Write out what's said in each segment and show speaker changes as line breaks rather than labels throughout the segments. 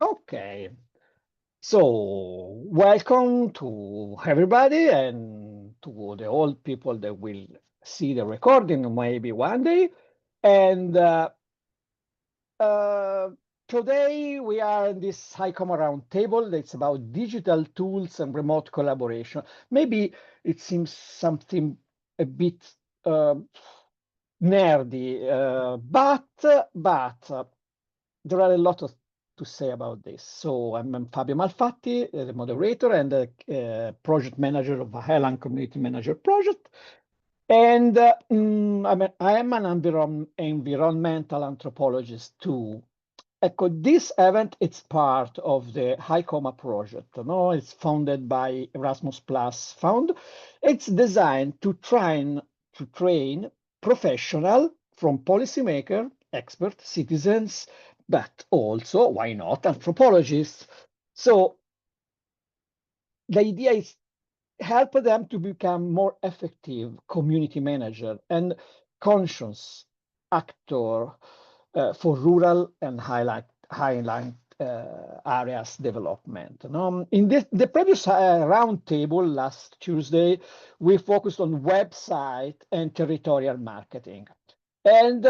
Okay, so welcome to everybody and to the old people that will see the recording maybe one day. And uh, today we are in this HiCoMa roundtable that's about digital tools and remote collaboration. Maybe it seems something a bit uh, nerdy, but there are a lot to say about this. So I'm Fabio Malfatti, the moderator and the project manager of the Highland Community Manager project. And I am an environmental anthropologist too. This event, it's part of the HiCoMa project. No, it's founded by Erasmus Plus Fund. It's designed to train professional from policymaker, expert, citizens, but also, why not, anthropologists. So the idea is help them to become more effective community manager and conscious actor for rural and highland areas development. In the previous roundtable last Tuesday, we focused on website and territorial marketing. And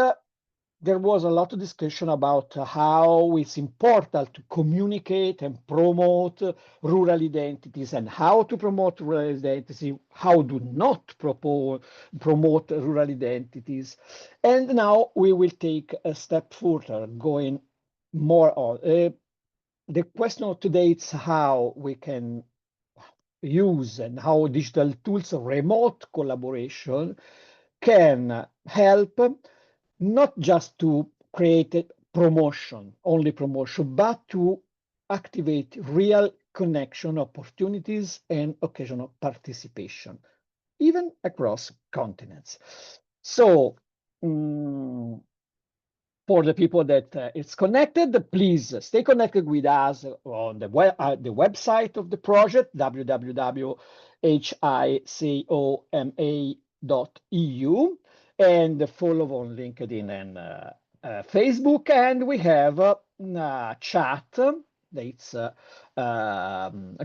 there was a lot of discussion about how it's important to communicate and promote rural identities and how to promote rural identity, how do not promote rural identities. And now we will take a step further, going more on. The question of today is how we can use and how digital tools, remote collaboration can help not just to create a promotion, only promotion, but to activate real connection opportunities and occasional participation, even across continents. So for the people that is connected, please stay connected with us on the website of the project, www.hicoma.eu, and follow on LinkedIn and Facebook. And we have a chat. It's a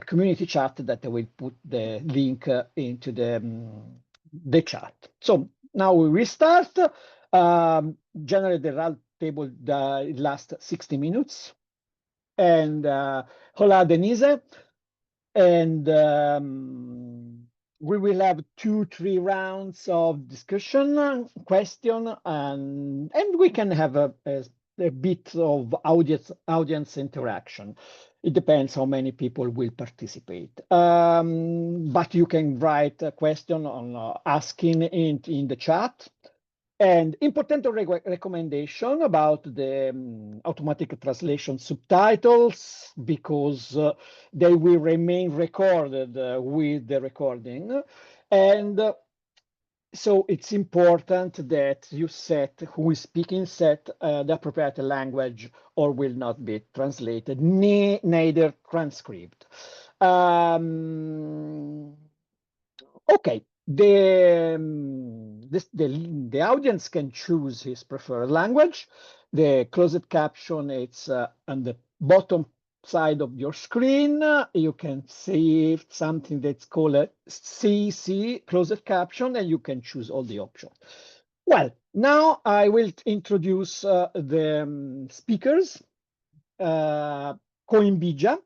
community chat that I will put the link into the chat. So now we restart. Generally, the roundtable lasts 60 minutes. And hola, Denise. And we will have 2-3 rounds of discussion, question, and we can have a bit of audience interaction. It depends how many people will participate. But you can write a question on asking in the chat. And important recommendation about the automatic translation subtitles, because they will remain recorded with the recording. And so it's important that you set, who is speaking, set the appropriate language or will not be translated, neither transcribed. Okay, the audience can choose his preferred language. The closed caption, it's on the bottom side of your screen. You can see something that's called a CC, closed caption, and you can choose all the options. Well, now I will introduce the speakers. Koembijia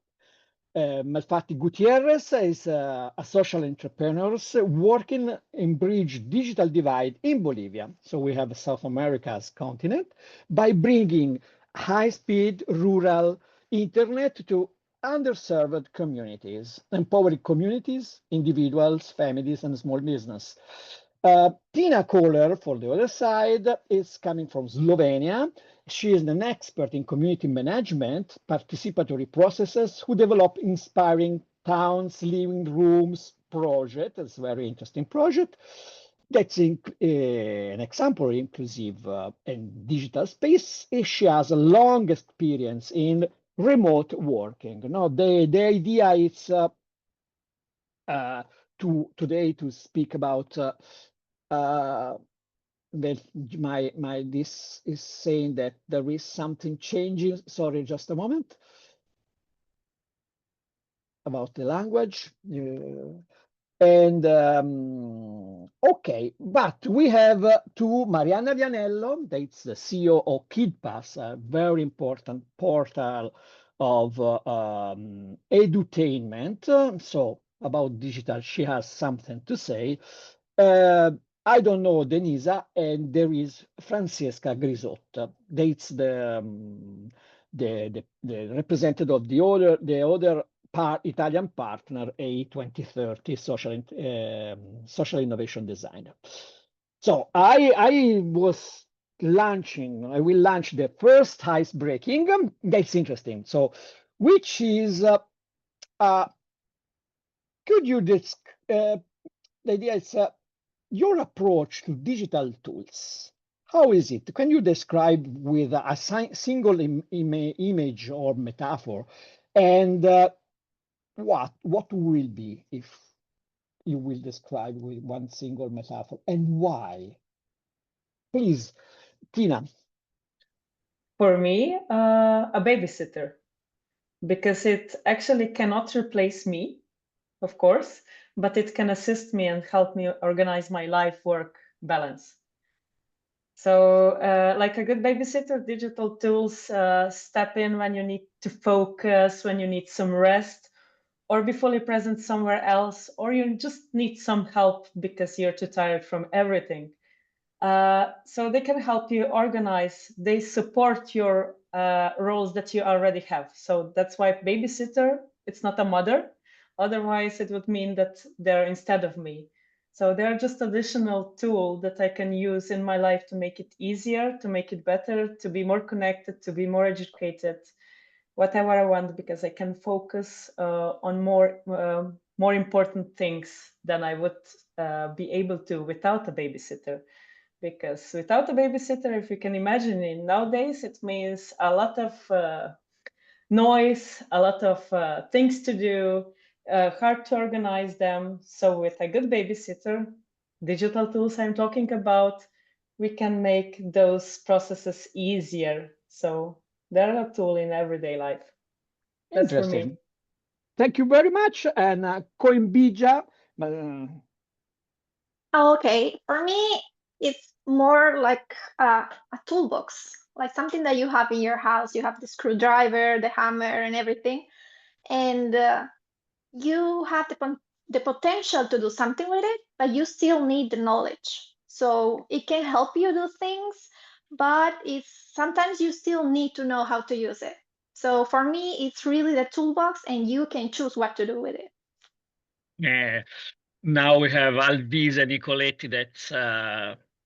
Malfatti Gutierrez is a social entrepreneur working in bridge digital divide in Bolivia. So we have South America's continent by bringing high-speed rural internet to underserved communities, empowering communities, individuals, families, and small business. Tina Koler, for the other side, is coming from Slovenia. She is an expert in community management, participatory processes, who develop inspiring towns, living rooms project. It's a very interesting project. That's an example of inclusive and digital space. She has a long experience in remote working. Now, the idea is today to speak about that this is saying that there is something changing. Sorry, just a moment. about the language. And okay, but we have to Mariana Vianello, that's the CEO of KidPass, a very important portal of edutainment. So about digital, she has something to say. I don't know Denisa, and there is Francesca Grisotta. That's the representative of the other Italian partner, A 2030 social innovation design. So I will launch the first ice breaking. That's interesting. So, which is could you the idea is your approach to digital tools? How is it? Can you describe with a single image or metaphor, and what will be if you will describe with one single metaphor, and why? Please, Tina.
For me, a babysitter, because it actually cannot replace me, of course, but it can assist me and help me organize my life-work balance. So like a good babysitter, digital tools step in when you need to focus, when you need some rest, or be fully present somewhere else, or you just need some help because you're too tired from everything. So they can help you organize. They support your roles that you already have. So that's why babysitter, it's not a mother. Otherwise, it would mean that they're instead of me. So they're just additional tool that I can use in my life to make it easier, to make it better, to be more connected, to be more educated, whatever I want, because I can focus on more important things than I would be able to without a babysitter. Because without a babysitter, if you can imagine it nowadays, it means a lot of noise, a lot of things to do, hard to organize them. So with a good babysitter, digital tools I'm talking about, we can make those processes easier. So they're a tool in everyday life. That's for me.
Thank you very much. And Koembijia.
Okay, for me, it's more like a toolbox, like something that you have in your house. You have the screwdriver, the hammer, and everything, and you have the potential to do something with it, but you still need the knowledge. So it can help you do things, but it's sometimes you still need to know how to use it. So for me, it's really the toolbox, and you can choose what to do with it.
Yeah. Now we have Alvise Nicoletti. That's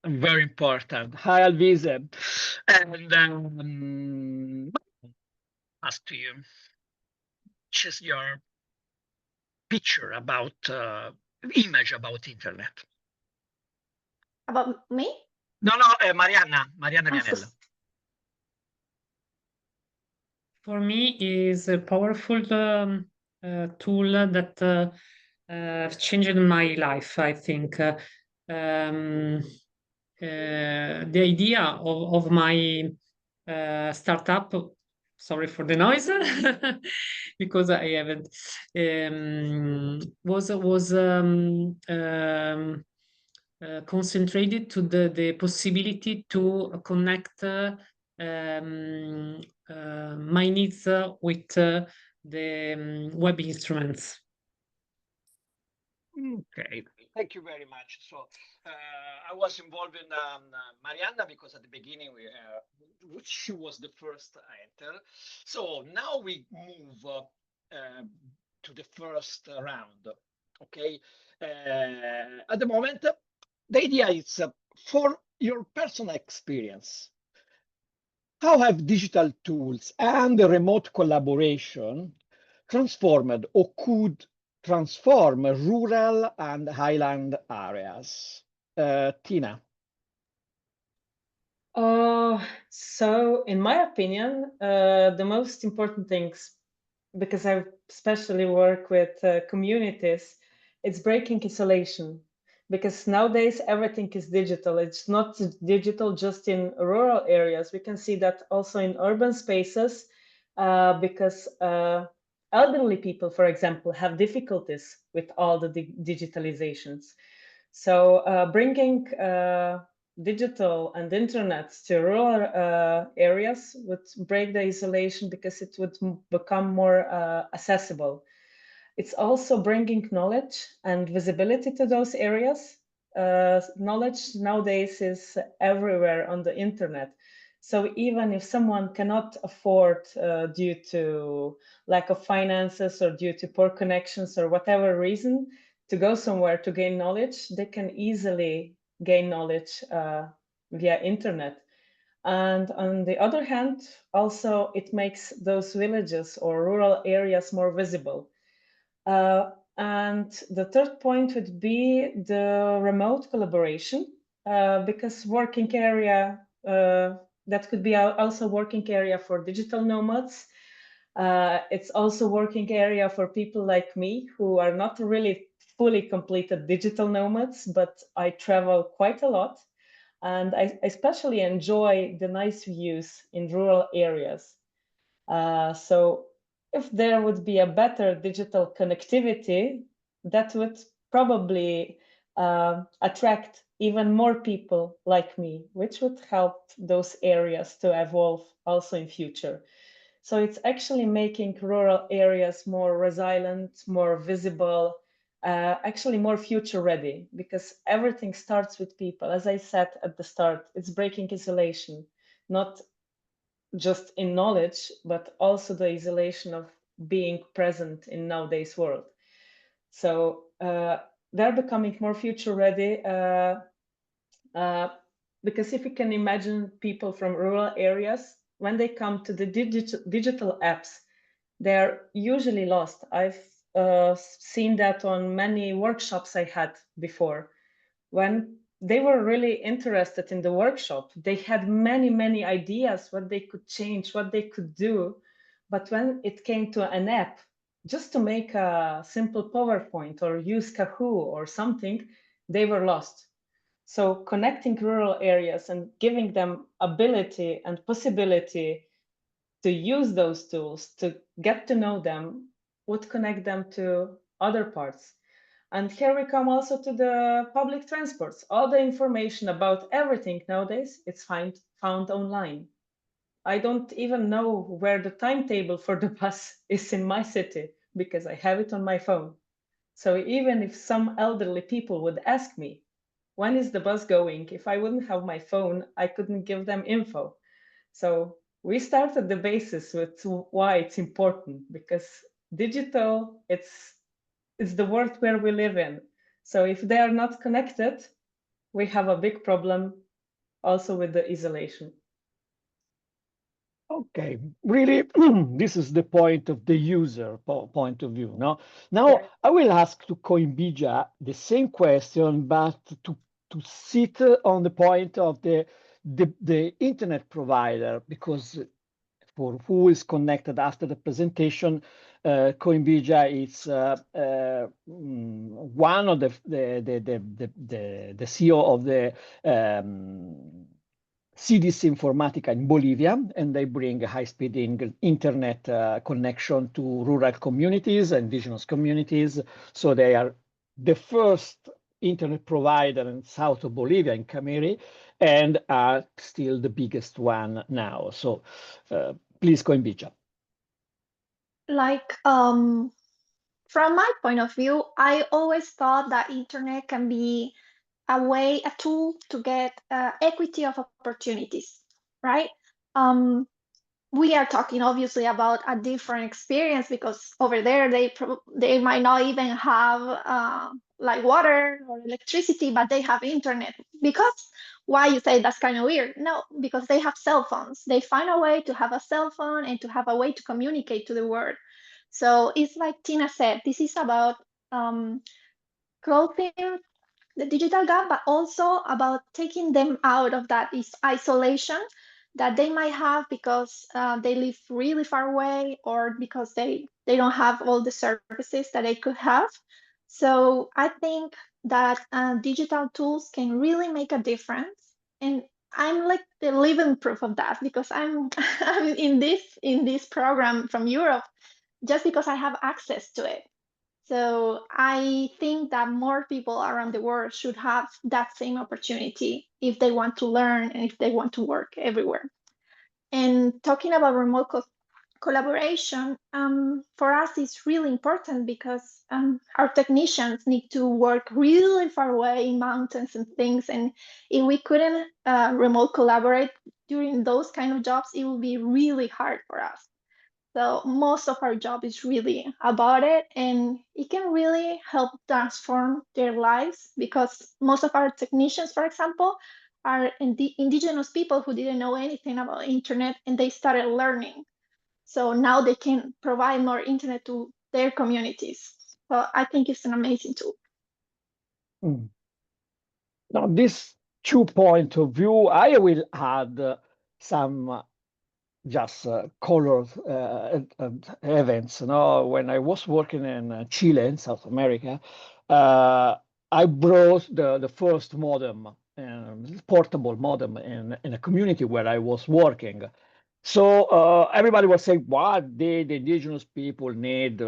very important. Hi, Alvise. And ask to you, just your picture about image about internet.
About me?
No, Mariana Vianello.
For me, is a powerful tool that changed my life, I think. The idea of my startup, sorry for the noise, because I haven't, was concentrated to the possibility to connect my needs with the web instruments.
Okay, thank you very much. So I was involved in Mariana because at the beginning she was the first to enter. So now we move to the first round. Okay, at the moment, the idea is for your personal experience. How have digital tools and remote collaboration transformed or could transform rural and highland areas? Tina.
So in my opinion, the most important things, because I especially work with communities, it's breaking isolation. Because nowadays everything is digital. It's not digital just in rural areas. We can see that also in urban spaces, because elderly people, for example, have difficulties with all the digitalizations. So bringing digital and internet to rural areas would break the isolation because it would become more accessible. It's also bringing knowledge and visibility to those areas. Knowledge nowadays is everywhere on the internet. So even if someone cannot afford due to lack of finances or due to poor connections or whatever reason to go somewhere to gain knowledge, they can easily gain knowledge via internet. And on the other hand, also it makes those villages or rural areas more visible. And the third point would be the remote collaboration, because working area, that could be also working area for digital nomads. It's also working area for people like me who are not really fully completed digital nomads, but I travel quite a lot. And I especially enjoy the nice views in rural areas. So if there would be a better digital connectivity, that would probably attract even more people like me, which would help those areas to evolve also in future. So it's actually making rural areas more resilient, more visible, actually more future ready, because everything starts with people. As I said at the start, it's breaking isolation, not just in knowledge, but also the isolation of being present in nowadays world. So they're becoming more future ready because if you can imagine people from rural areas, when they come to the digital apps, they're usually lost. I've seen that on many workshops I had before. When they were really interested in the workshop, they had many ideas what they could change, what they could do. But when it came to an app, just to make a simple PowerPoint or use Kahoo or something, they were lost. So connecting rural areas and giving them ability and possibility to use those tools, to get to know them, would connect them to other parts. And here we come also to the public transports. All the information about everything nowadays, it's found online. I don't even know where the timetable for the bus is in my city because I have it on my phone. So even if some elderly people would ask me, when is the bus going? If I wouldn't have my phone, I couldn't give them info. So we started the basis with why it's important, because digital, it's the world where we live in. So if they are not connected, we have a big problem also with the isolation.
Okay, really, this is the point of the user point of view. Now,
Yeah.
I will ask to Koembijia the same question, but to sit on the point of the internet provider, because for who is connected after the presentation, Koembijia is one of the CEO of the CDC Informatica in Bolivia, and they bring a high-speed internet connection to rural communities, indigenous communities. So they are the first internet provider in south of Bolivia, in Camiri, and are still the biggest one now. So please, Koembijia.
Like, from my point of view, I always thought that internet can be a tool to get equity of opportunities, right? We are talking obviously about a different experience because over there they might not even have like water or electricity, but they have internet. Because why you say that's kind of weird? No, because they have cell phones. They find a way to have a cell phone and to have a way to communicate to the world. So it's like Tina said, this is about clothing the digital gap, but also about taking them out of that isolation that they might have because they live really far away or because they don't have all the services that they could have. So I think that digital tools can really make a difference. And I'm like the living proof of that because I'm I'm in this program from Europe just because I have access to it. So I think that more people around the world should have that same opportunity if they want to learn and if they want to work everywhere. And talking about remote collaboration, for us is really important because our technicians need to work really far away in mountains and things. And if we couldn't remote collaborate during those kind of jobs, it would be really hard for us. So most of our job is really about it, and it can really help transform their lives because most of our technicians, for example, are indigenous people who didn't know anything about internet and they started learning. So now they can provide more internet to their communities. So I think it's an amazing tool.
Mm. Now, this 2 point of view, I will add some just colors and events. When I was working in Chile, in South America, I brought the first modem, portable modem, in a community where I was working. So everybody was saying, what the indigenous people need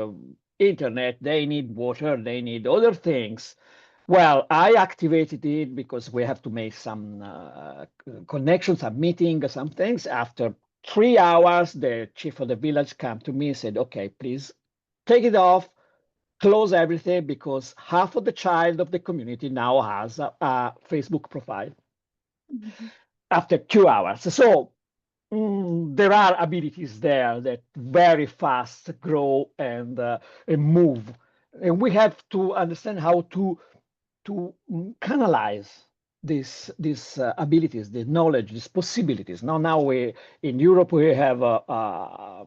internet, they need water, they need other things. Well, I activated it because we have to make some connections, some meetings, some things. After 3 hours, the chief of the village came to me and said, okay, please take it off, close everything, because half of the child of the community now has a Facebook profile after 2 hours. So there are abilities there that very fast grow and move. And we have to understand how to canalize these abilities, the knowledge, these possibilities. Now we in Europe we have we're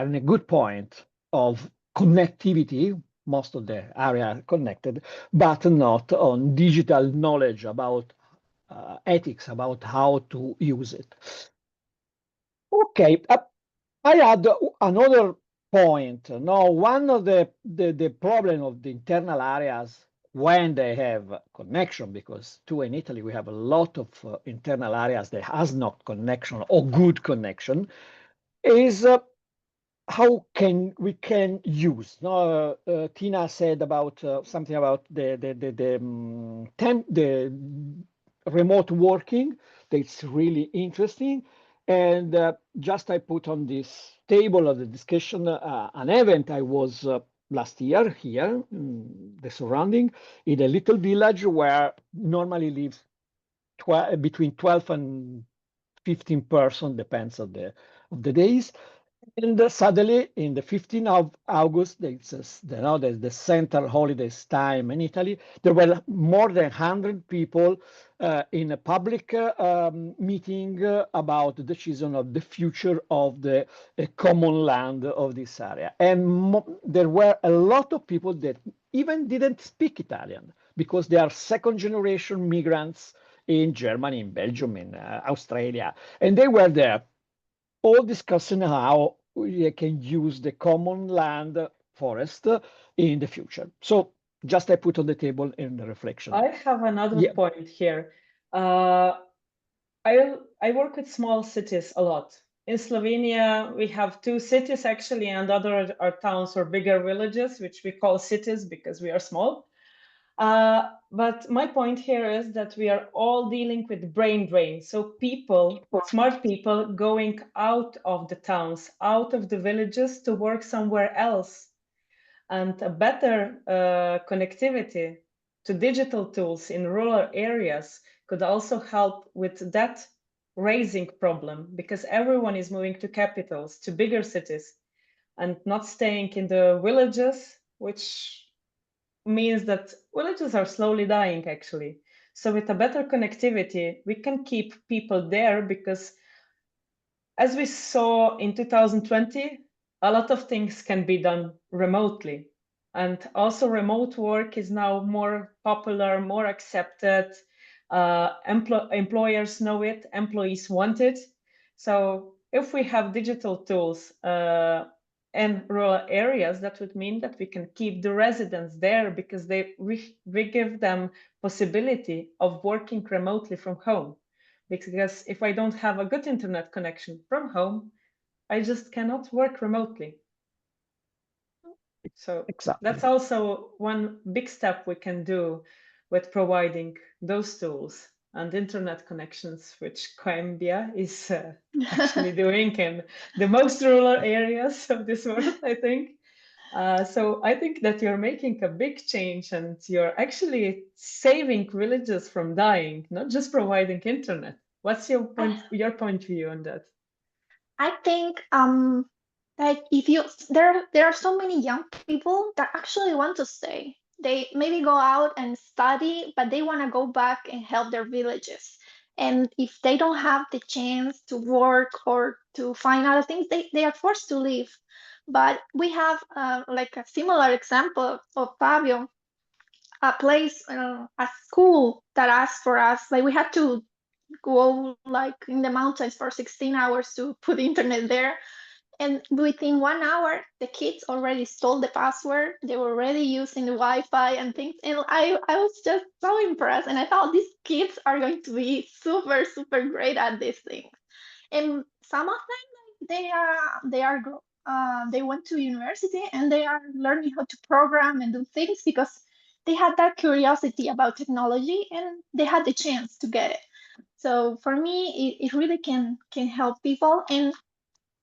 in a good point of connectivity. Most of the area are connected, but not on digital knowledge about ethics, about how to use it. Okay, I had another point. Now, one of the problem of the internal areas when they have connection, because too in Italy we have a lot of internal areas that has not connection or good connection, is how we can use. Tina said about something about the remote working. That's really interesting. And just I put on this table of the discussion an event I was last year here, in the surrounding, in a little village where normally lives between 12 and 15 person, depends of the days. And suddenly, in the 15th of August, the central holidays time in Italy, there were more than 100 people in a public meeting about the decision of the future of the common land of this area. And there were a lot of people that even didn't speak Italian because they are second generation migrants in Germany, in Belgium, in Australia, and they were there all discussing how we can use the common land forest in the future. So just I put on the table in the reflection.
I have another point here. I work with small cities a lot. In Slovenia, we have 2 cities actually, and other are towns or bigger villages, which we call cities because we are small. But my point here is that we are all dealing with brain drain. So people, smart people, going out of the towns, out of the villages to work somewhere else. And a better connectivity to digital tools in rural areas could also help with that raising problem, because everyone is moving to capitals, to bigger cities, and not staying in the villages, which means that villages are slowly dying actually. So with a better connectivity, we can keep people there, because as we saw in 2020, a lot of things can be done remotely. And also remote work is now more popular, more accepted. Employers know it, employees want it. So if we have digital tools in rural areas, that would mean that we can keep the residents there, because we give them possibility of working remotely from home. Because if I don't have a good internet connection from home, I just cannot work remotely. So
Exactly.
that's also one big step we can do with providing those tools and internet connections, which Koembijia is actually doing in the most rural areas of this world, I think. So I think that you're making a big change and you're actually saving villages from dying, not just providing internet. What's your point of view on that?
I think like if you there are so many young people that actually want to stay. They maybe go out and study, but they want to go back and help their villages. And if they don't have the chance to work or to find other things, they are forced to leave. But we have like a similar example of Fabio, a place, a school that asked for us. Like we had to go like in the mountains for 16 hours to put internet there, and within 1 hour, the kids already stole the password. They were already using the Wi-Fi and things. And I was just so impressed. And I thought these kids are going to be super, super great at these things. And some of them, they went to university and they are learning how to program and do things because they had that curiosity about technology and they had the chance to get it. So for me, it really can help people. And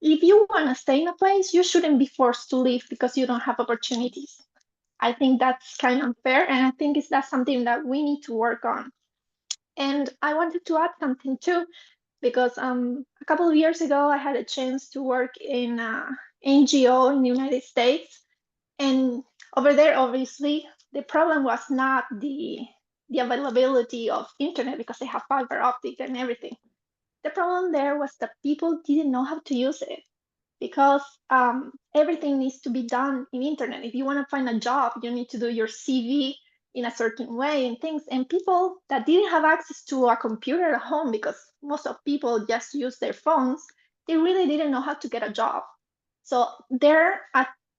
if you want to stay in a place, you shouldn't be forced to leave because you don't have opportunities. I think that's kind of unfair, and I think that's something that we need to work on. And I wanted to add something too, because a couple of years ago I had a chance to work in a NGO in the United States, and over there, obviously, the problem was not the availability of internet because they have fiber optic and everything. The problem there was that people didn't know how to use it because everything needs to be done in internet. If you want to find a job, you need to do your CV in a certain way and things. And people that didn't have access to a computer at home, because most of people just use their phones, they really didn't know how to get a job. So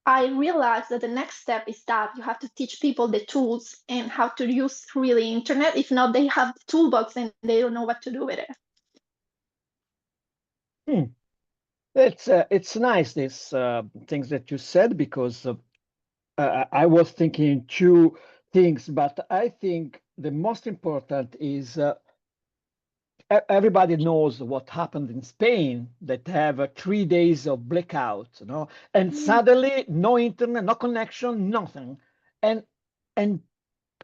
I realized that the next step is that you have to teach people the tools and how to use really internet. If not, they have the toolbox and they don't know what to do with it.
It's nice, these things that you said, because I was thinking two things, but I think the most important is everybody knows what happened in Spain, that have 3 days of blackout, and suddenly no internet, no connection, nothing, and and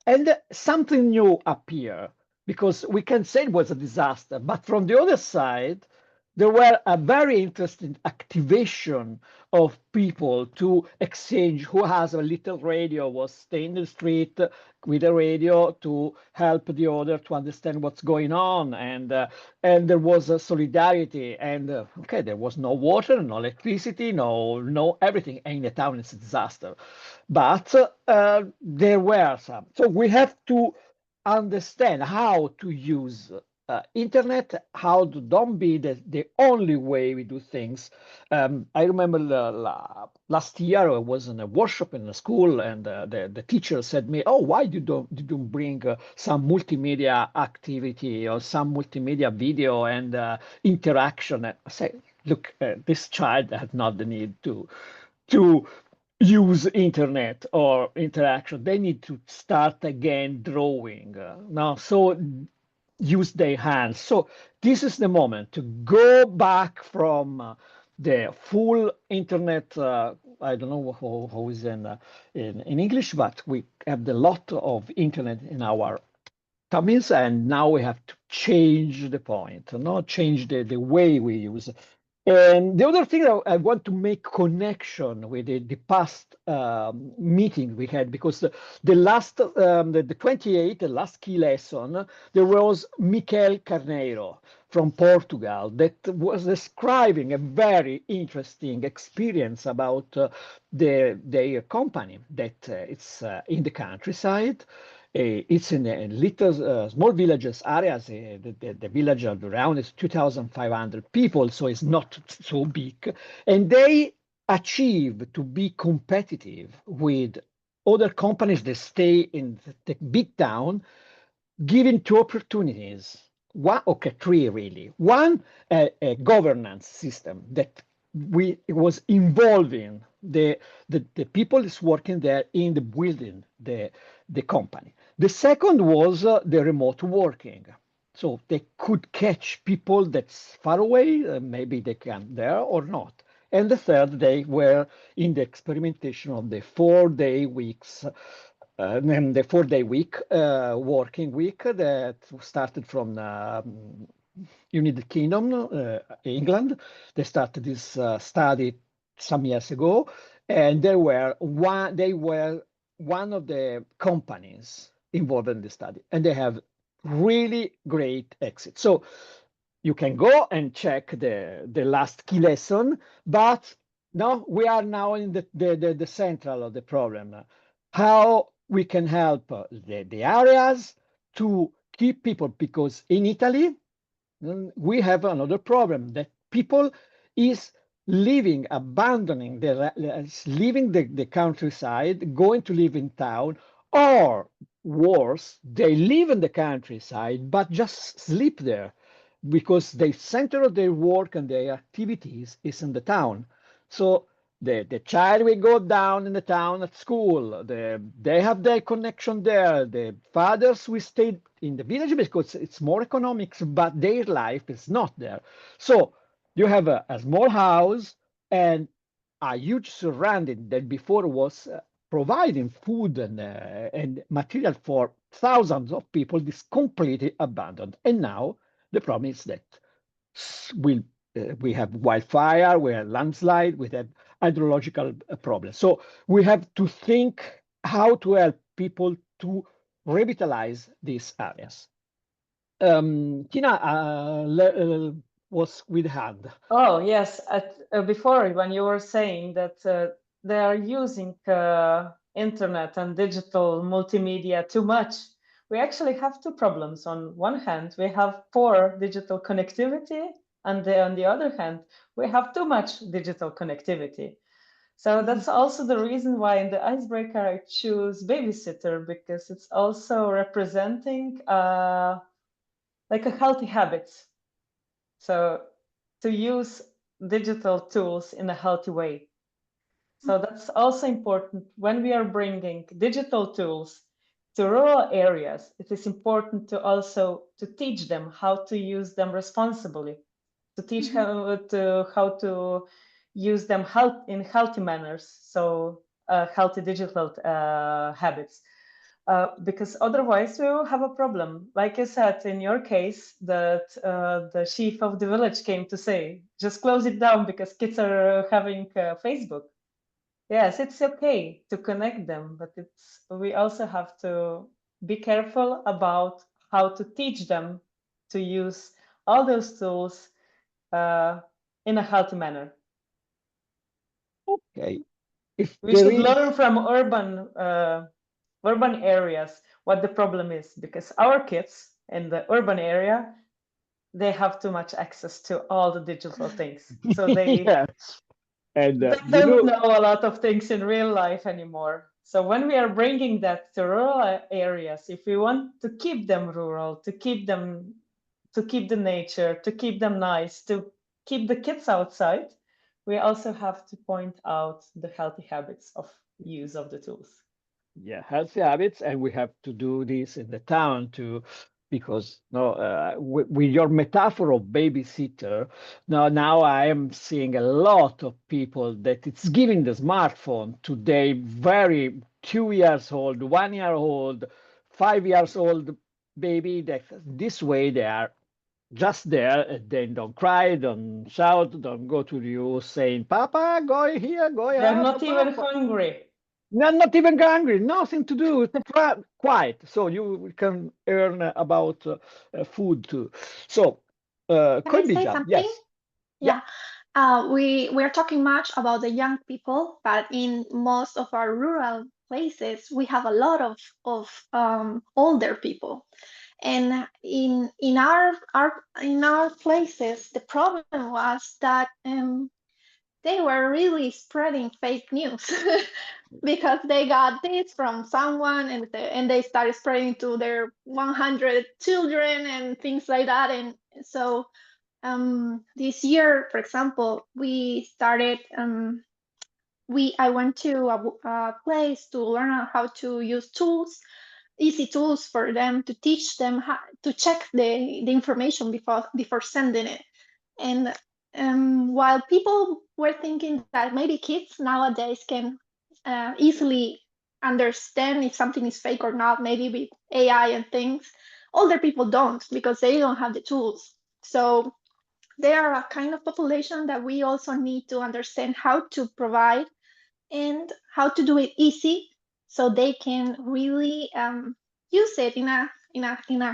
and something new appear, because we can say it was a disaster, but from the other side, there were a very interesting activation of people to exchange. Who has a little radio was staying in the street with a radio to help the other to understand what's going on, and there was a solidarity, and okay, there was no water, no electricity, no everything, and in the town it's a disaster, but there were some. So we have to understand how to use internet, how to don't be the only way we do things. I remember last year I was in a workshop in a school, and the teacher said me, "Oh, why you don't bring some multimedia activity or some multimedia video and interaction?" I say, "Look, this child has not the need to use internet or interaction. They need to start again drawing now, so use their hands." So this is the moment to go back from the full internet. I don't know how is in English, but we have a lot of internet in our tummies, and now we have to change the point, not change the way we use it. And the other thing that I want to make connection with the past meeting we had, because the last, the 28th, the last key lesson, there was Miquel Carneiro from Portugal that was describing a very interesting experience about their company that it's in the countryside. It's in little small villages areas. The village around is 2,500 people, so it's not so big. And they achieve to be competitive with other companies that stay in the big town, given two opportunities. One, okay, three really. One, a governance system that it was involving the people is working there in the building, the company. The second was the remote working. So they could catch people that's far away, maybe they can there or not. And the third, they were in the experimentation of the 4-day weeks, and the 4-day week, working week that started from United Kingdom, England. They started this study some years ago, and they were one of the companies involved in the study, and they have really great exit. So you can go and check the last key lesson, but no, we are now in the central of the problem. How we can help the areas to keep people, because in Italy, we have another problem that people is leaving, abandoning leaving the countryside, going to live in town, or worse, they live in the countryside but just sleep there because the center of their work and their activities is in the town. So the child will go down in the town at school. They have their connection there. The fathers will stay in the village because it's more economics, but their life is not there. So you have a small house and a huge surrounding that before was providing food and material for thousands of people is completely abandoned. And now the problem is that we have wildfire, we have landslide, we have hydrological problems. So we have to think how to help people to revitalize these areas. Tina was with hand.
Oh, yes. Before, when you were saying that they are using internet and digital multimedia too much, we actually have two problems. On one hand, we have poor digital connectivity, and on the other hand, we have too much digital connectivity. So that's also the reason why in the icebreaker I choose Babysitter, because it's also representing like a healthy habits. So to use digital tools in a healthy way. So that's also important when we are bringing digital tools to rural areas. It is important to also to teach them how to use them responsibly, to teach how to use them in healthy manners. So healthy digital habits. Because otherwise we will have a problem. Like you said, in your case, that the chief of the village came to say, just close it down because kids are having Facebook. Yes, it's okay to connect them, but we also have to be careful about how to teach them to use all those tools in a healthy manner.
Okay. If
we should learn from urban areas what the problem is, because our kids in the urban area, they have too much access to all the digital things. So they,
yes. And
they don't know a lot of things in real life anymore. So when we are bringing that to rural areas, if we want to keep them rural, to keep the nature, to keep them nice, to keep the kids outside, we also have to point out the healthy habits of use of the tools.
Yeah, healthy habits, and we have to do this in the town too, because no, with your metaphor of babysitter, now I am seeing a lot of people that it's giving the smartphone to their very 2 years old, 1 year old, 5 years old baby. That this way they are just there, and then don't cry, don't shout, don't go to you saying, "Papa, go here, go here."
They're not even hungry.
Not even hungry, nothing to do, quiet. So you can earn about food too. So, Koembijia, yes.
Yeah. We're talking much about the young people, but in most of our rural places, we have a lot of older people. And in our places, the problem was that they were really spreading fake news because they got this from someone and they started spreading to their 100 children and things like that. And so this year, for example, we started I went to a place to learn how to use tools, easy tools for them to teach them how to check the information before sending it. And while people were thinking that maybe kids nowadays can easily understand if something is fake or not, maybe with AI and things, older people don't because they don't have the tools. So they are a kind of population that we also need to understand how to provide and how to do it easy so they can really use it in a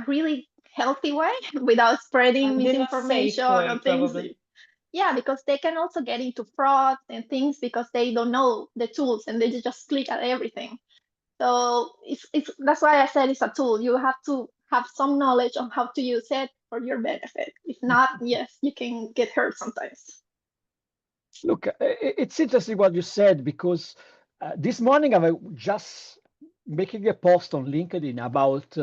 really healthy way without spreading
And in a
misinformation
safe way,
or things.
probably.
Yeah, because they can also get into fraud and things because they don't know the tools and they just click at everything. So it's that's why I said it's a tool. You have to have some knowledge on how to use it for your benefit. If not, yes, you can get hurt sometimes.
Look, it's interesting what you said because this morning I was just making a post on LinkedIn about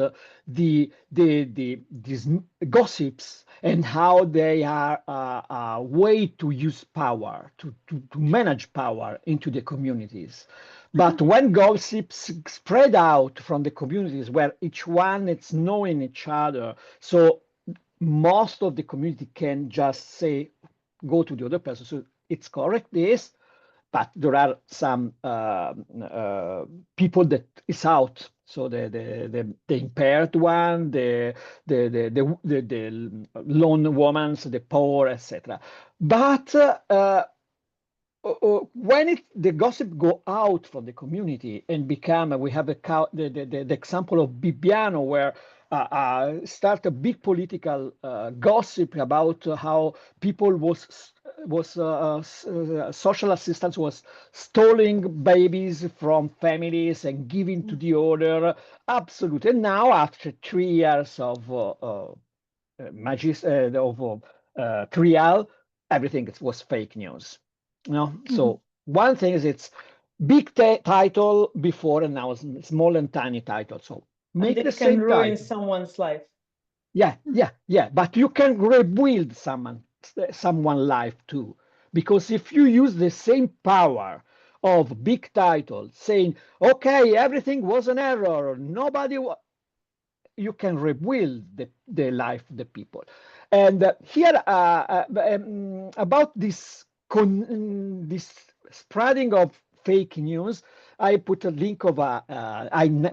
these gossips and how they are a way to use power to manage power into the communities. But when gossips spread out from the communities where each one is knowing each other, so most of the community can just say, go to the other person. So it's correct, this, but there are some people that is out. So the impaired one, the lone woman, the poor, etc. But when the gossip go out from the community and become, we have the example of Bibbiano where start a big political gossip about how people social assistance was stealing babies from families and giving to the other. Absolutely. And now after 3 years of trial, everything was fake news. So one thing is it's big title before and now it's small and tiny title. So make
And
the
it can
same
ruin
title.
someone's life.
Yeah. But you can rebuild someone life too, because if you use the same power of big title saying, okay, everything was an error, you can rebuild the life of the people. And here about this spreading of fake news, I put a link of a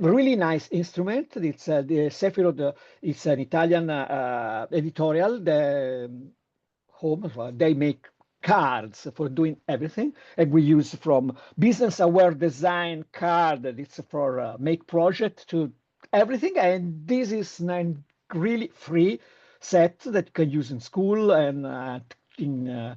really nice instrument. It's the Sefirot. It's an Italian editorial. Home, they make cards for doing everything, and we use from business aware design card that it's for make project to everything. And this is a really free set that you can use in school and in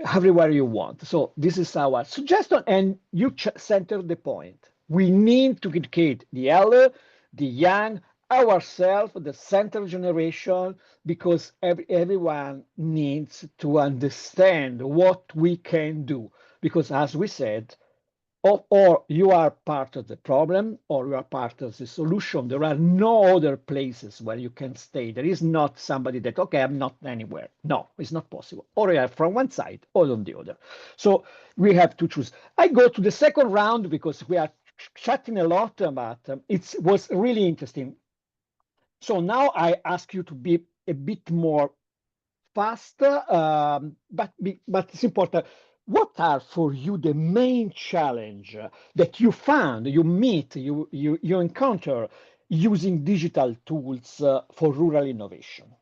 everywhere you want. So this is our suggestion, and you center the point. We need to educate the elder, the young, ourselves, the center generation, because everyone needs to understand what we can do. Because as we said, or you are part of the problem or you are part of the solution. There are no other places where you can stay. There is not somebody that, okay, I'm not anywhere. No, it's not possible. Or you are from one side or on the other. So we have to choose. I go to the second round because we are chatting a lot, but it was really interesting. So now I ask you to be a bit more fast, but it's important. What are for you the main challenge that you found, you meet, you encounter using digital tools for rural innovation?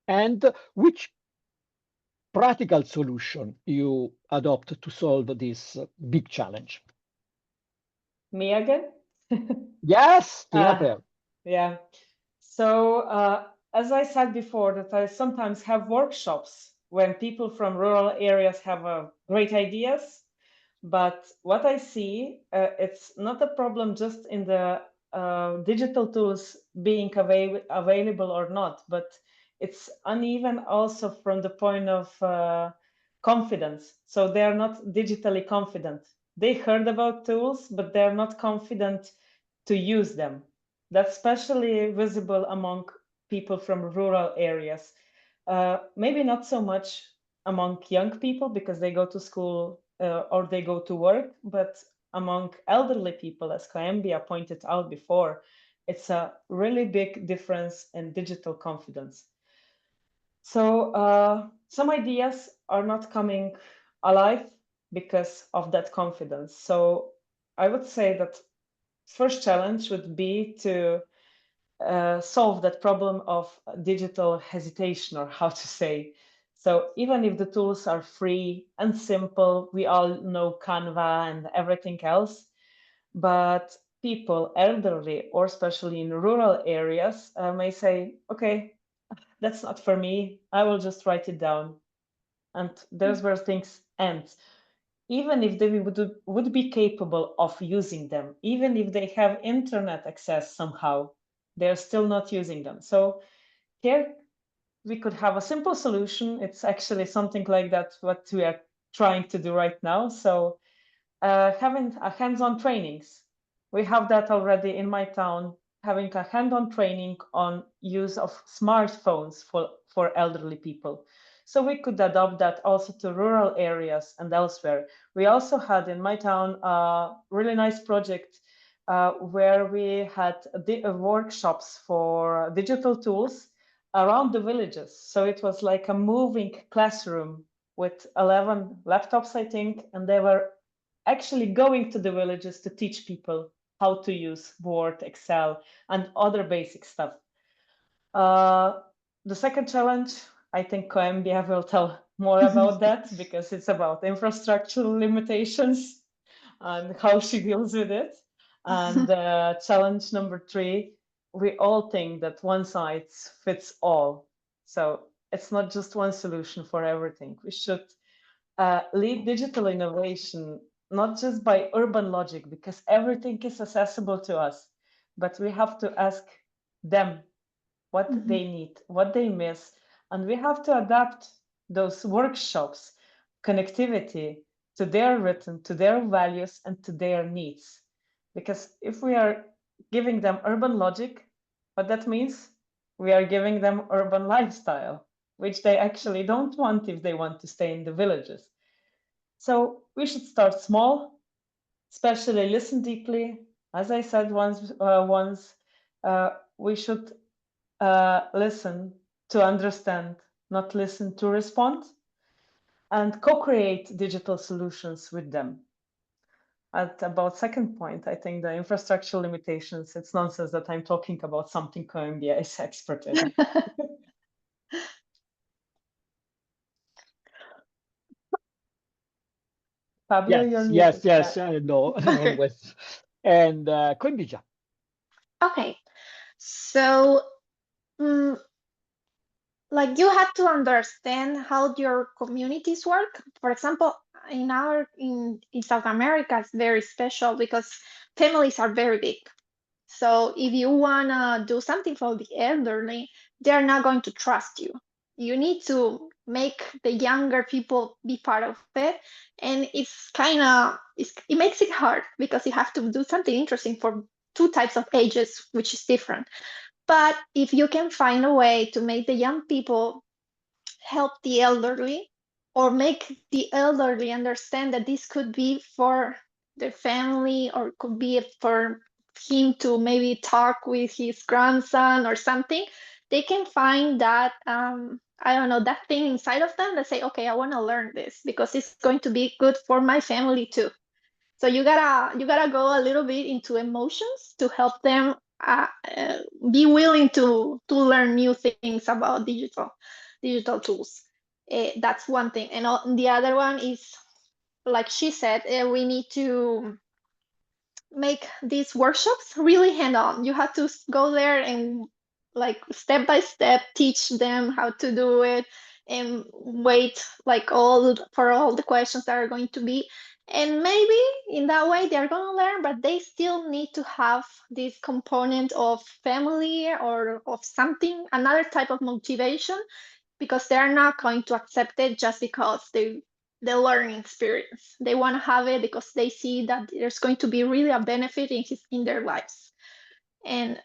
And which practical solution you adopt to solve this big challenge?
Me again?
Yes, Tina.
Yeah. So as I said before, that I sometimes have workshops when people from rural areas have great ideas. But what I see, it's not a problem just in the digital tools being available or not, but it's uneven also from the point of confidence. So they're not digitally confident. They heard about tools, but they're not confident to use them. That's especially visible among people from rural areas. Maybe not so much among young people because they go to school or they go to work. But among elderly people, as Koembijia pointed out before, it's a really big difference in digital confidence. So some ideas are not coming alive because of that confidence. So I would say that first challenge would be to solve that problem of digital hesitation, or how to say. So even if the tools are free and simple, we all know Canva and everything else, but people, elderly, or especially in rural areas, may say, okay, that's not for me, I will just write it down. And there's where things end. Even if they would be capable of using them, even if they have internet access somehow, they're still not using them. So here we could have a simple solution. It's actually something like that, what we are trying to do right now. So having a hands-on trainings. We have that already in my town, having a hands-on training on use of smartphones for elderly people. So we could adopt that also to rural areas and elsewhere. We also had in my town a really nice project where we had workshops for digital tools around the villages. So it was like a moving classroom with 11 laptops, I think, and they were actually going to the villages to teach people how to use Word, Excel, and other basic stuff. The second challenge, I think Koembijia will tell more about that because it's about infrastructural limitations and how she deals with it. And challenge number 3, we all think that one size fits all. So it's not just one solution for everything. We should lead digital innovation, not just by urban logic, because everything is accessible to us, but we have to ask them what they need, what they miss, and we have to adapt those workshops, connectivity to their rhythm, to their values, and to their needs. Because if we are giving them urban logic, what that means, we are giving them urban lifestyle, which they actually don't want if they want to stay in the villages. So we should start small, especially listen deeply. As I said once, we should listen to understand, not listen to respond, and co-create digital solutions with them. At about second point, I think the infrastructural limitations, it's nonsense that I'm talking about something Koembijia is expert in. Fabio, you're muted.
Yes, no, always. And Koembijia.
Okay, so like you have to understand how your communities work. For example, in South America, it's very special because families are very big. So if you wanna do something for the elderly, they're not going to trust you. You need to make the younger people be part of it, and it makes it hard because you have to do something interesting for two types of ages, which is different. But if you can find a way to make the young people help the elderly, or make the elderly understand that this could be for their family, or could be for him to maybe talk with his grandson or something, they can find that I don't know, that thing inside of them that say, okay, I want to learn this because it's going to be good for my family too. So you gotta go a little bit into emotions to help them be willing to learn new things about digital tools. That's one thing. And the other one is, like she said, we need to make these workshops really hand-on. You have to go there and like step by step teach them how to do it, and wait like for all the questions that are going to be. And maybe in that way they're going to learn, but they still need to have this component of family or of something, another type of motivation, because they're not going to accept it just because the learning experience. They want to have it because they see that there's going to be really a benefit in their lives. And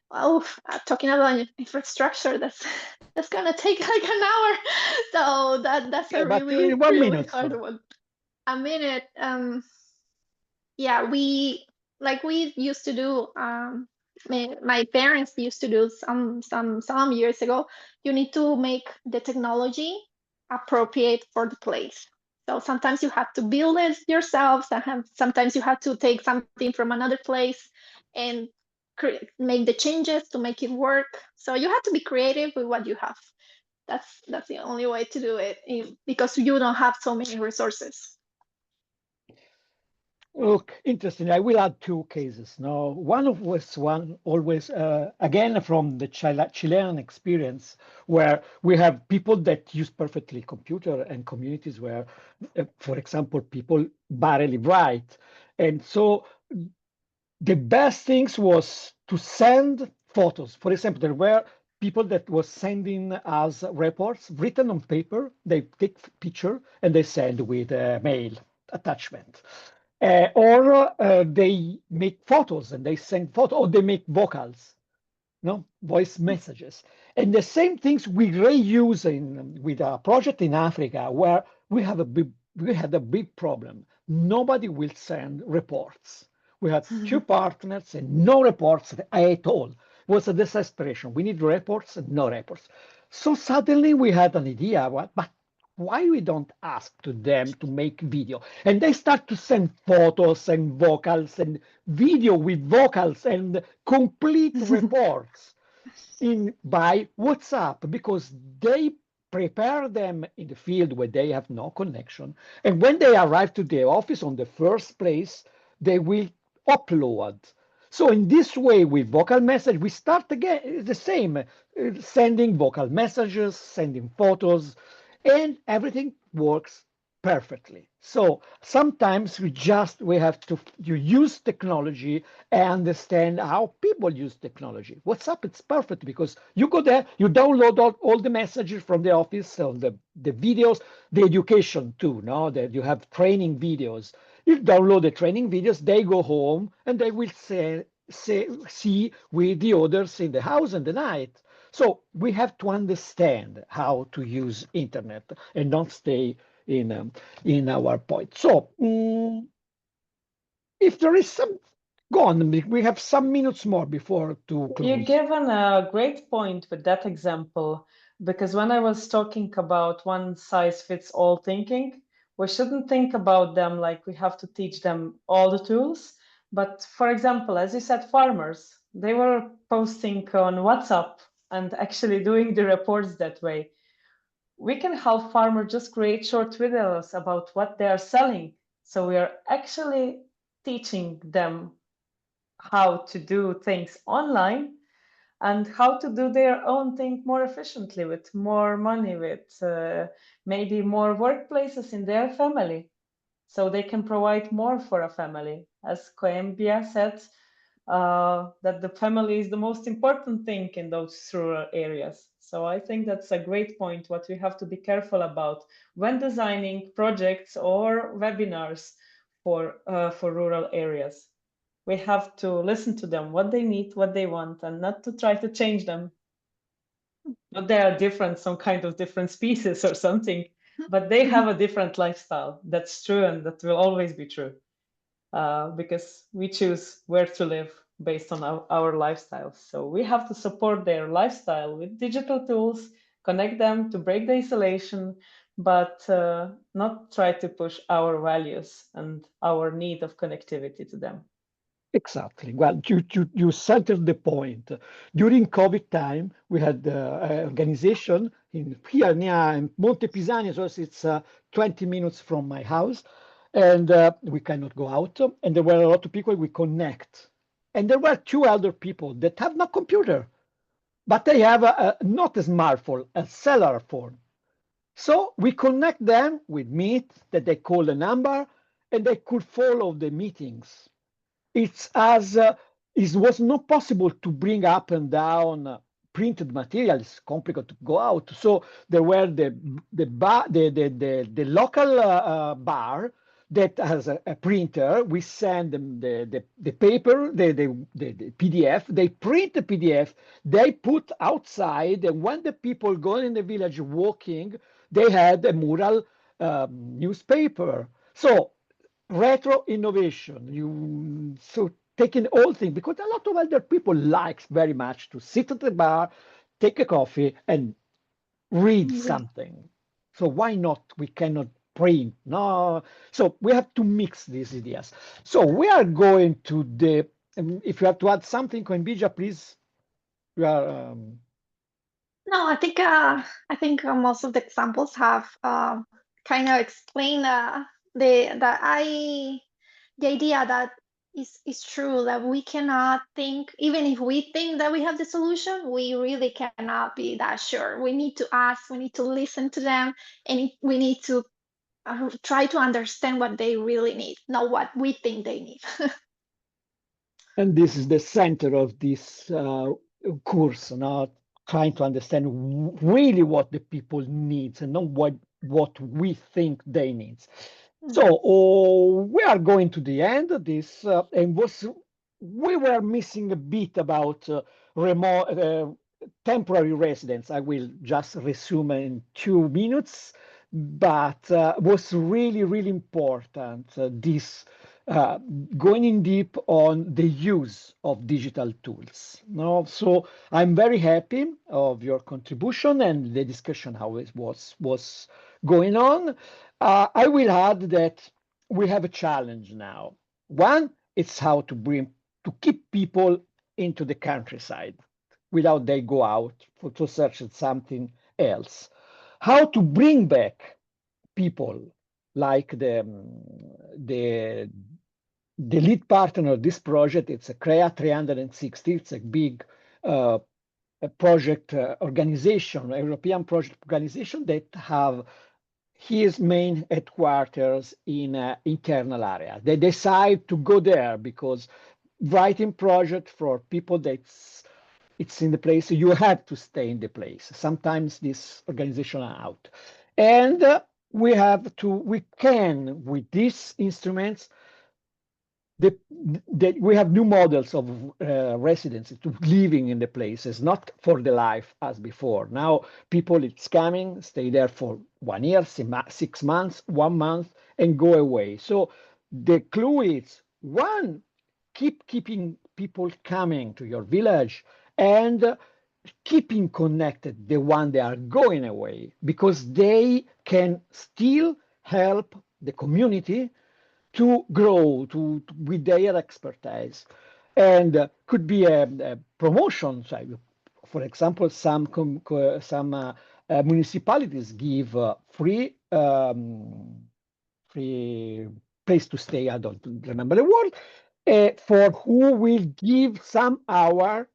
talking about infrastructure, that's gonna take like an hour. So that's a
But
really
in 1
really
minute.
hard one. a minute. Yeah, we used to do. My parents used to do some years ago. You need to make the technology appropriate for the place. So sometimes you have to build it yourself. Sometimes you have to take something from another place and make the changes to make it work. So you have to be creative with what you have. That's the only way to do it because you don't have so many resources.
Look, interesting. I will add two cases. Now, one of was one always, again, from the Chilean experience, where we have people that use perfectly computer and communities where, for example, people barely write. And so the best things was to send photos. For example, there were people that was sending us reports written on paper. They take picture and they send with a mail attachment. Or they make photos and they send photos, or they make vocals, no voice messages. And the same things we reuse with a project in Africa where we had a big problem. Nobody will send reports. We had two partners and no reports at all. It was a desperation. We need reports and no reports. So suddenly we had an idea, but why we don't ask to them to make video? And they start to send photos and vocals and video with vocals and complete reports by WhatsApp, because they prepare them in the field where they have no connection. And when they arrive to the office on the first place, they will upload. So in this way, with vocal message, we start again the same, sending vocal messages, sending photos, and everything works perfectly. So sometimes we have to use technology and understand how people use technology. WhatsApp, it's perfect because you go there, you download all the messages from the office, or the videos, the education too, no? That you have training videos. You download the training videos, they go home and they will see with the others in the house in the night. So we have to understand how to use internet and not stay in our point. So if there is some, go on, we have some minutes more before to close.
You've given a great point with that example, because when I was talking about one size fits all thinking, we shouldn't think about them like we have to teach them all the tools. But for example, as you said, farmers, they were posting on WhatsApp and actually doing the reports that way. We can help farmers just create short videos about what they are selling. So we are actually teaching them how to do things online and how to do their own thing more efficiently, with more money, with maybe more workplaces in their family, so they can provide more for a family. As Koembijia said, that the family is the most important thing in those rural areas. So I think that's a great point, what we have to be careful about when designing projects or webinars for rural areas. We have to listen to them, what they need, what they want, and not to try to change them. Not they are different, some kind of different species or something, but they have a different lifestyle. That's true, and that will always be true, because we choose where to live based on our lifestyle. So we have to support their lifestyle with digital tools, connect them to break the isolation, but not try to push our values and our need of connectivity to them.
Exactly. Well, you centered the point. During COVID time, we had an organization here near Monte Pisani, so it's 20 minutes from my house, and we cannot go out. And there were a lot of people we connect. And there were two elder people that have no computer, but they have not a smartphone, a cellular phone. So we connect them with Meet, that they call the number, and they could follow the meetings. It's as it was not possible to bring up and down printed materials. Complicated to go out. So there were the local bar that has a printer. We send them the paper, the PDF. They print the PDF. They put outside, and when the people go in the village walking, they had a mural newspaper. So retro innovation, so taking all things, because a lot of other people likes very much to sit at the bar, take a coffee and read something. So why not? We cannot print. No. So we have to mix these ideas. So we are going to the, if you have to add something, Koembijia, please. We are,
No, I think most of the examples have kind of explained the idea that is true, that we cannot think, even if we think that we have the solution, we really cannot be that sure. We need to ask, we need to listen to them, and we need to try to understand what they really need, not what we think they need.
and this is the center of this course, not trying to understand really what the people needs and not what we think they need. So we are going to the end of this, and we were missing a bit about remote temporary residence. I will just resume in 2 minutes, but was really, really important, this going in deep on the use of digital tools. No? So I'm very happy of your contribution and the discussion how it was going on. I will add that we have a challenge now. One, it's how to keep people into the countryside without they go out to search something else. How to bring back people like the lead partner of this project. It's a CREA 360. It's a big a project organization, a European project organization that have his main headquarters in internal area. They decide to go there because writing project for people that's it's in the place, you have to stay in the place. Sometimes this organization are out. And we can, with these instruments, we have new models of residency to living in the places, not for the life as before. Now people it's coming, stay there for 1 year, 6 months, 1 month, and go away. So the clue is one, keeping people coming to your village and keeping connected the one they are going away, because they can still help the community to grow with their expertise, and could be a promotion. So, for example, some municipalities give free place to stay. I don't remember the word, for who will give some hour.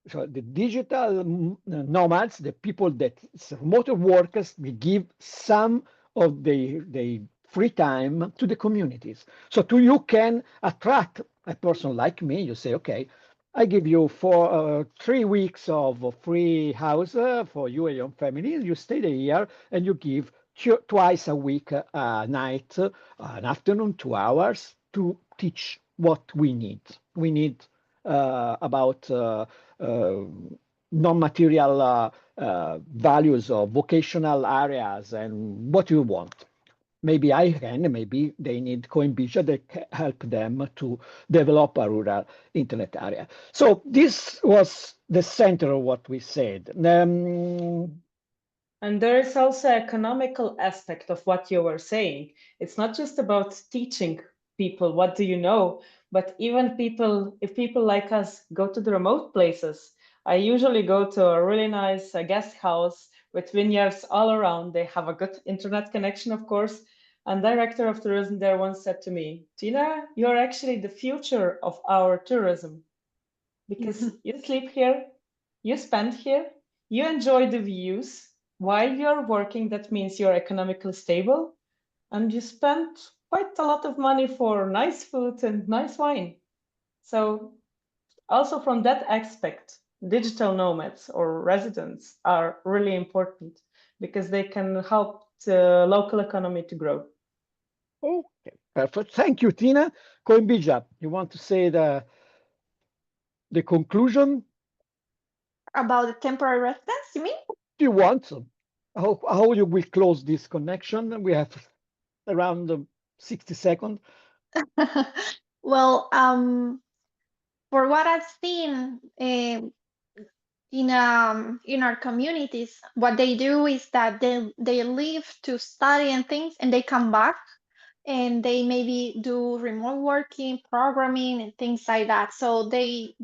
So the digital nomads, the people that remote workers, we give some of the free time to the communities. So you can attract a person like me. You say, okay, I give you for 3 weeks of free house for you and your family. You stay there here and you give twice a week, a night, an afternoon, 2 hours to teach what we need. We need about non-material values of vocational areas and what you want. Maybe I can, maybe they need Koembijia that help them to develop a rural internet area. So this was the center of what we said.
And there is also an economical aspect of what you were saying. It's not just about teaching people what do you know, but even if people like us go to the remote places. I usually go to a really nice guest house with vineyards all around. They have a good internet connection, of course. And director of tourism there once said to me, Tina, you're actually the future of our tourism, because you sleep here, you spend here, you enjoy the views. While you're working, that means you're economically stable, and you spend quite a lot of money for nice food and nice wine. So also from that aspect, digital nomads or residents are really important because they can help the local economy to grow.
Okay, perfect. Thank you, Tina. Koembijia, you want to say the conclusion?
About the temporary residence, you mean?
Do you want to? How you will close this connection? We have around 60 seconds.
Well, for what I've seen in our communities, what they do is that they leave to study and things, and they come back, and they maybe do remote working, programming, and things like that. So they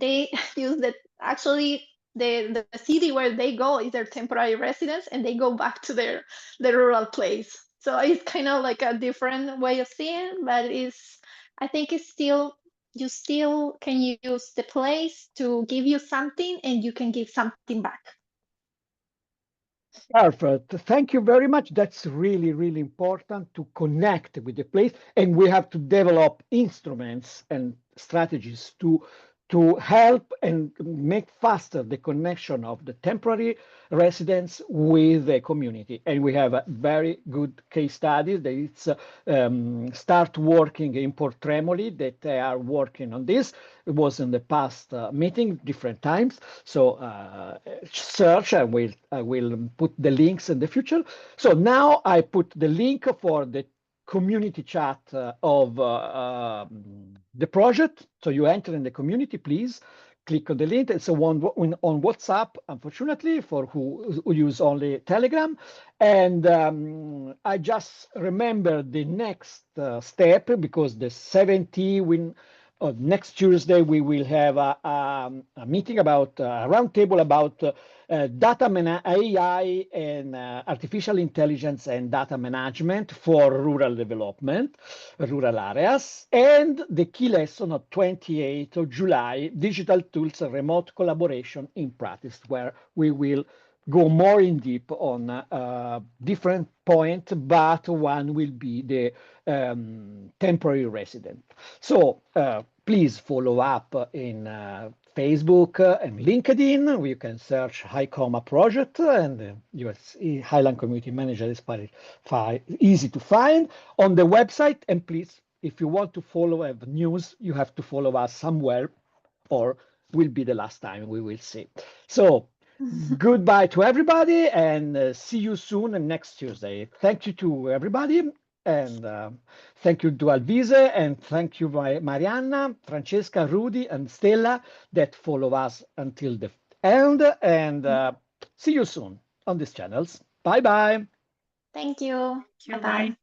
use that. Actually, the city where they go is their temporary residence, and they go back to their rural place. So it's kind of like a different way of seeing, but I think it's still, you still can use the place to give you something, and you can give something back.
Perfect. Thank you very much. That's really, really important to connect with the place. And we have to develop instruments and strategies to help and make faster the connection of the temporary residents with the community. And we have a very good case study that it's start working in Portremoli, that they are working on this. It was in the past meeting different times. So search, I will put the links in the future. So now I put the link for the community chat of the project. So you enter in the community, please click on the link. It's on WhatsApp, unfortunately, for who use only Telegram. And I just remember the next step, because the 70 next Tuesday, we will have a meeting about a roundtable about data AI and artificial intelligence and data management for rural development, rural areas. And the key lesson of 28th of July, digital tools and remote collaboration in practice, where we will go more in deep on different points, but one will be the temporary resident. So please follow up in Facebook and LinkedIn. You can search HiCoMa Project, and you will see Highland Community Manager is easy to find on the website. And please, if you want to follow news, you have to follow us somewhere, or will be the last time we will see. So goodbye to everybody, and see you soon and next Tuesday. Thank you to everybody, and thank you to Alvise, and thank you Marianna, Francesca, Rudy, and Stella that follow us until the end. And see you soon on these channels. Bye bye.
Thank you. Bye-bye.